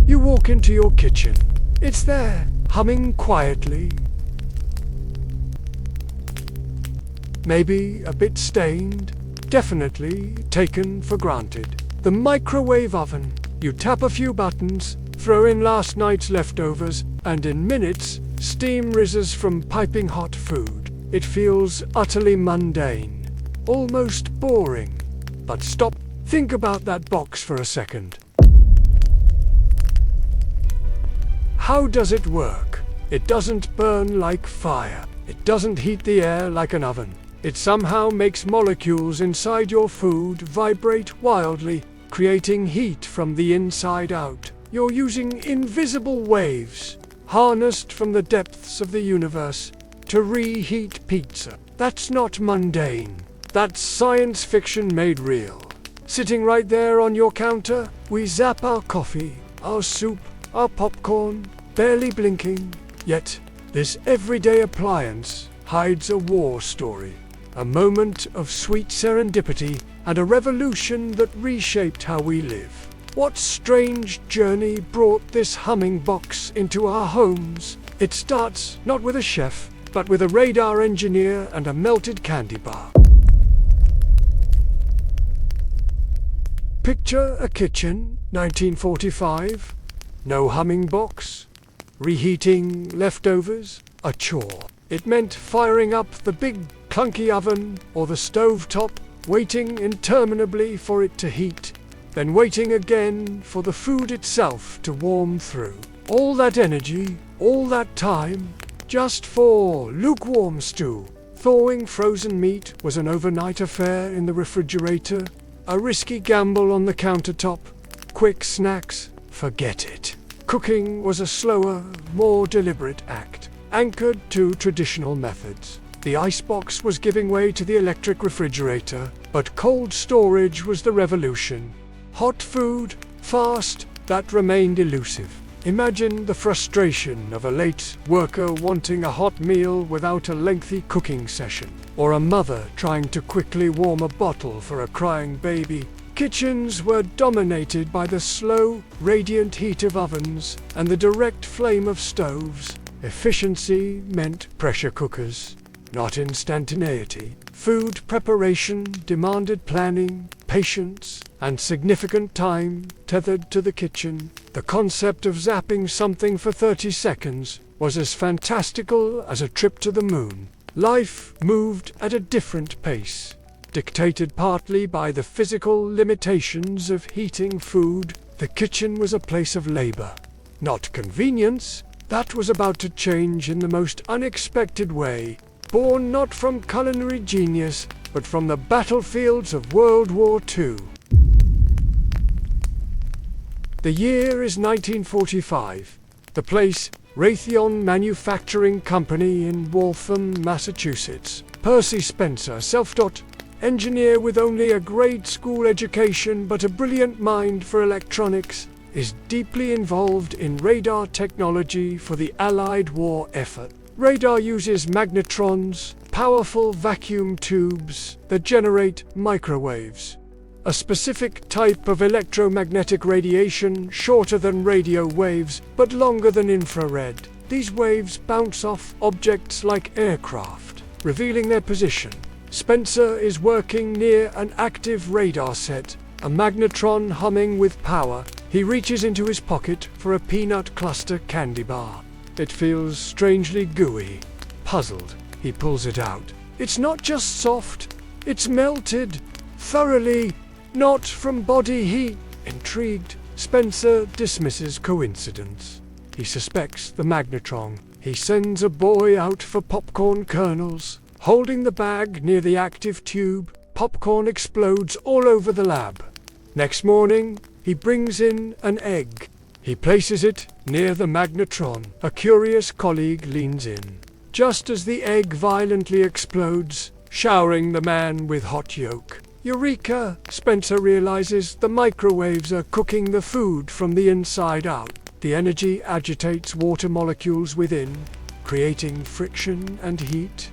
You walk into your kitchen. It's there, humming quietly. Maybe a bit stained, definitely taken for granted. The microwave oven. You tap a few buttons, throw in last night's leftovers, and in minutes, steam rises from piping hot food. It feels utterly mundane, almost boring. But stop, think about that box for a second. How does it work? It doesn't burn like fire. It doesn't heat the air like an oven. It somehow makes molecules inside your food vibrate wildly, creating heat from the inside out. You're using invisible waves, harnessed from the depths of the universe, to reheat pizza. That's not mundane. That's science fiction made real. Sitting right there on your counter, we zap our coffee, our soup, our popcorn, barely blinking. Yet, this everyday appliance hides a war story. A moment of sweet serendipity and a revolution that reshaped how we live. What strange journey brought this humming box into our homes? It starts not with a chef, but with a radar engineer and a melted candy bar. Picture a kitchen, 1945. No humming box. Reheating leftovers, a chore. It meant firing up the big clunky oven or the stovetop, waiting interminably for it to heat, then waiting again for the food itself to warm through. All that energy, all that time, just for lukewarm stew. Thawing frozen meat was an overnight affair in the refrigerator, a risky gamble on the countertop. Quick snacks, forget it. Cooking was a slower, more deliberate act, anchored to traditional methods. The icebox was giving way to the electric refrigerator, but cold storage was the revolution. Hot food, fast, that remained elusive. Imagine the frustration of a late worker wanting a hot meal without a lengthy cooking session, or a mother trying to quickly warm a bottle for a crying baby. Kitchens were dominated by the slow, radiant heat of ovens and the direct flame of stoves. Efficiency meant pressure cookers, not instantaneity. Food preparation demanded planning, patience, and significant time tethered to the kitchen. The concept of zapping something for 30 seconds was as fantastical as a trip to the moon. Life moved at a different pace, dictated partly by the physical limitations of heating food. The kitchen was a place of labor, not convenience. That was about to change in the most unexpected way, born not from culinary genius, but from the battlefields of World War II. The year is 1945. The place, Raytheon Manufacturing Company in Waltham, Massachusetts. Percy Spencer, self-taught engineer with only a grade school education but a brilliant mind for electronics, is deeply involved in radar technology for the Allied war effort. Radar uses magnetrons, powerful vacuum tubes that generate microwaves, a specific type of electromagnetic radiation shorter than radio waves but longer than infrared. These waves bounce off objects like aircraft, revealing their position. Spencer is working near an active radar set, a magnetron humming with power. He reaches into his pocket for a peanut cluster candy bar. It feels strangely gooey. Puzzled, he pulls it out. It's not just soft, it's melted, thoroughly, not from body heat. Intrigued, Spencer dismisses coincidence. He suspects the magnetron. He sends a boy out for popcorn kernels. Holding the bag near the active tube, popcorn explodes all over the lab. Next morning, he brings in an egg. He places it near the magnetron. A curious colleague leans in. Just as the egg violently explodes, showering the man with hot yolk. Eureka! Spencer realizes the microwaves are cooking the food from the inside out. The energy agitates water molecules within, creating friction and heat.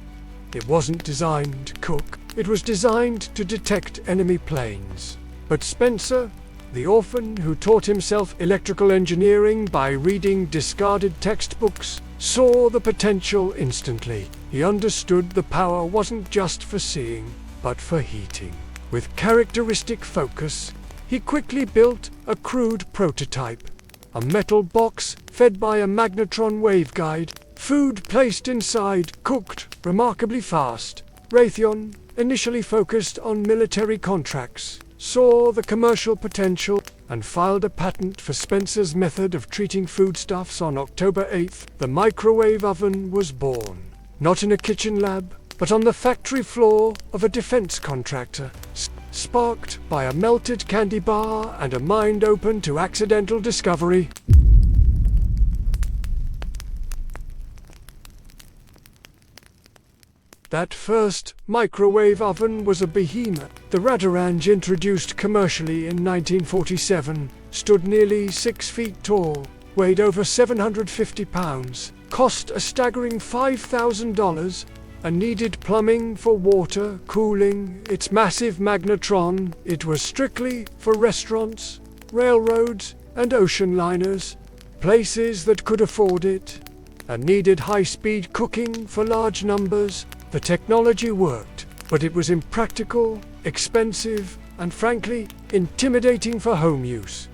It wasn't designed to cook. It was designed to detect enemy planes. But Spencer The orphan who taught himself electrical engineering by reading discarded textbooks saw the potential instantly. He understood the power wasn't just for seeing, but for heating. With characteristic focus, he quickly built a crude prototype. A metal box fed by a magnetron waveguide, food placed inside, cooked remarkably fast. Raytheon, initially focused on military contracts, saw the commercial potential and filed a patent for Spencer's method of treating foodstuffs on October 8th. The microwave oven was born, not in a kitchen lab, but on the factory floor of a defense contractor, sparked by a melted candy bar and a mind open to accidental discovery. That first microwave oven was a behemoth. The Radarange, introduced commercially in 1947, stood nearly 6 feet tall, weighed over 750 pounds, cost a staggering $5,000, and needed plumbing for water cooling. Its massive magnetron, it was strictly for restaurants, railroads, and ocean liners, places that could afford it, and needed high-speed cooking for large numbers. The technology worked, but it was impractical, expensive, and frankly, intimidating for home use.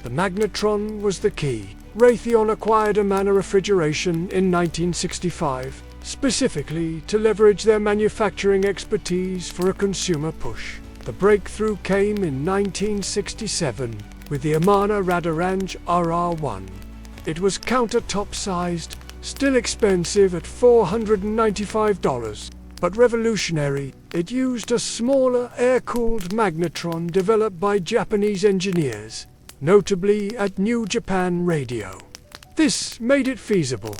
The magnetron was the key. Raytheon acquired Amana Refrigeration in 1965, specifically to leverage their manufacturing expertise for a consumer push. The breakthrough came in 1967 with the Amana Radarange RR1. It was countertop-sized, still expensive at $495, but revolutionary. It used a smaller air-cooled magnetron developed by Japanese engineers, notably at New Japan Radio. This made it feasible.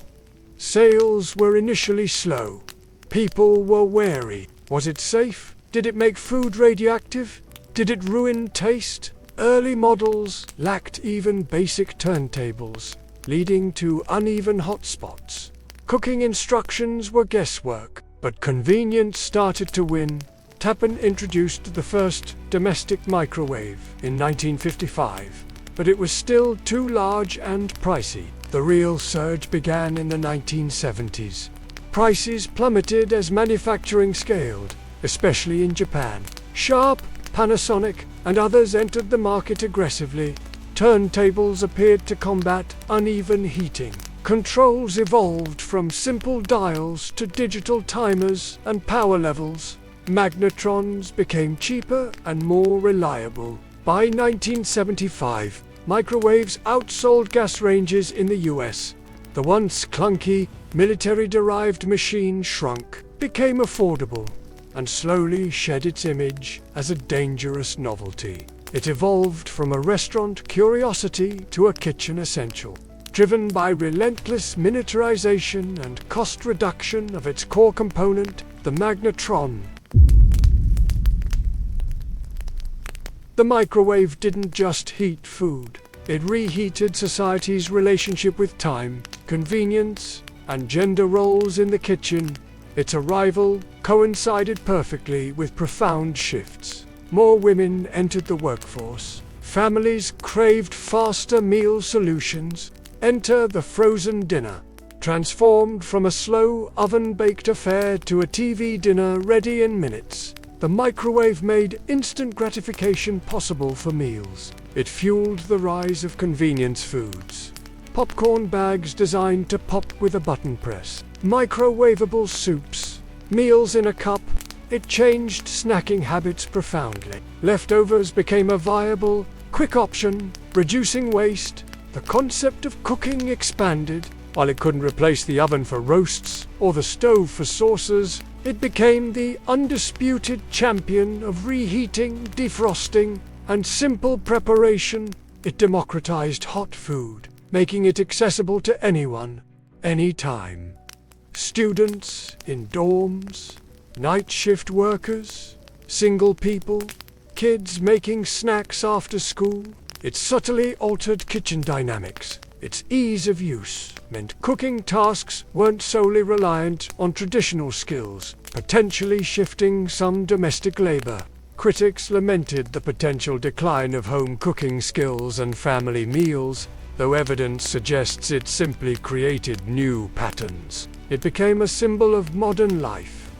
Sales were initially slow. People were wary. Was it safe? Did it make food radioactive? Did it ruin taste? Early models lacked even basic turntables, leading to uneven hotspots. Cooking instructions were guesswork, but convenience started to win. Tappan introduced the first domestic microwave in 1955, but it was still too large and pricey. The real surge began in the 1970s. Prices plummeted as manufacturing scaled, especially in Japan. Sharp, Panasonic, and others entered the market aggressively. Turntables appeared to combat uneven heating. Controls evolved from simple dials to digital timers and power levels. Magnetrons became cheaper and more reliable. By 1975, microwaves outsold gas ranges in the US. The once clunky, military-derived machine shrunk, became affordable, and slowly shed its image as a dangerous novelty. It evolved from a restaurant curiosity to a kitchen essential. Driven by relentless miniaturization and cost reduction of its core component, the magnetron. The microwave didn't just heat food. It reheated society's relationship with time, convenience, and gender roles in the kitchen. Its arrival coincided perfectly with profound shifts. More women entered the workforce. Families craved faster meal solutions. Enter the frozen dinner, transformed from a slow oven-baked affair to a TV dinner ready in minutes. The microwave made instant gratification possible for meals. It fueled the rise of convenience foods. Popcorn bags designed to pop with a button press. Microwavable soups. Meals in a cup. It changed snacking habits profoundly. Leftovers became a viable, quick option, reducing waste. The concept of cooking expanded. While it couldn't replace the oven for roasts or the stove for sauces, it became the undisputed champion of reheating, defrosting, and simple preparation. It democratized hot food, making it accessible to anyone, anytime. Students in dorms, night shift workers, single people, kids making snacks after school. It subtly altered kitchen dynamics. Its ease of use meant cooking tasks weren't solely reliant on traditional skills, potentially shifting some domestic labor. Critics lamented the potential decline of home cooking skills and family meals, though evidence suggests it simply created new patterns. It became a symbol of modern life.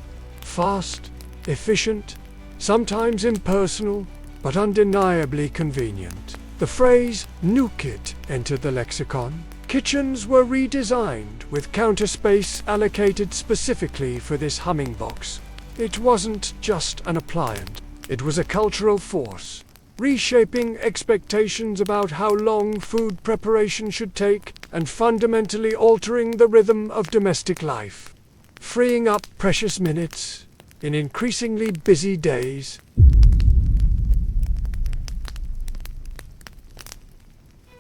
Fast, efficient, sometimes impersonal, but undeniably convenient. The phrase "nuke it" entered the lexicon. Kitchens were redesigned with counter space allocated specifically for this humming box. It wasn't just an appliance. It was a cultural force, reshaping expectations about how long food preparation should take and fundamentally altering the rhythm of domestic life, freeing up precious minutes in increasingly busy days.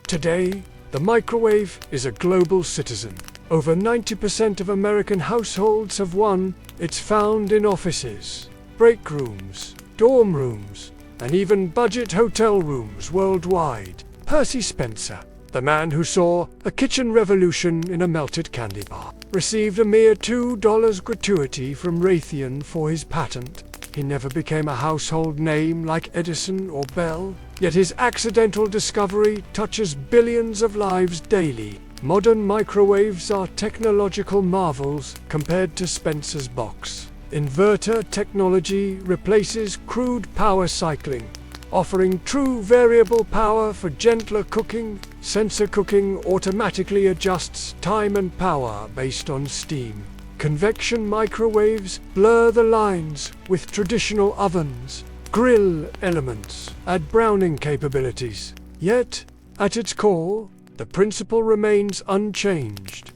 Today, the microwave is a global citizen. Over 90% of American households have one. It's found in offices, break rooms, dorm rooms, and even budget hotel rooms worldwide. Percy Spencer, the man who saw a kitchen revolution in a melted candy bar, received a mere $2 gratuity from Raytheon for his patent. He never became a household name like Edison or Bell, yet his accidental discovery touches billions of lives daily. Modern microwaves are technological marvels compared to Spencer's box. Inverter technology replaces crude power cycling, offering true variable power for gentler cooking. Sensor cooking automatically adjusts time and power based on steam. Convection microwaves blur the lines with traditional ovens. Grill elements add browning capabilities. Yet, at its core, the principle remains unchanged.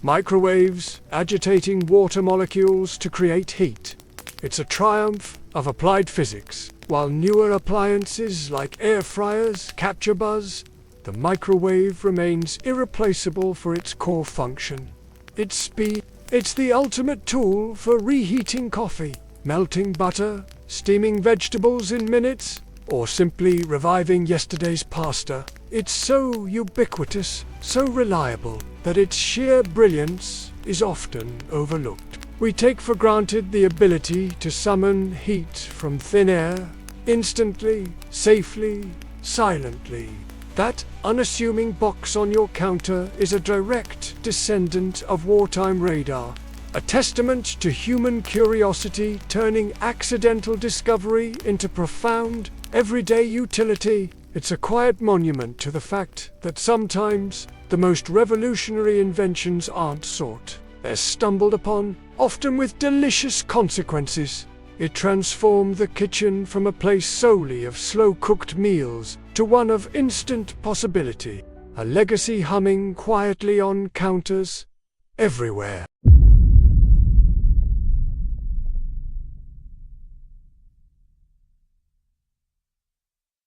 Microwaves agitating water molecules to create heat. It's a triumph of applied physics. While newer appliances like air fryers capture buzz, the microwave remains irreplaceable for its core function. Its speed. It's the ultimate tool for reheating coffee, melting butter, steaming vegetables in minutes, or simply reviving yesterday's pasta. It's so ubiquitous, so reliable, that its sheer brilliance is often overlooked. We take for granted the ability to summon heat from thin air, instantly, safely, silently. That unassuming box on your counter is a direct descendant of wartime radar, a testament to human curiosity turning accidental discovery into profound, everyday utility. It's a quiet monument to the fact that sometimes the most revolutionary inventions aren't sought. They're stumbled upon, often with delicious consequences. It transformed the kitchen from a place solely of slow-cooked meals to one of instant possibility, a legacy humming quietly on counters everywhere.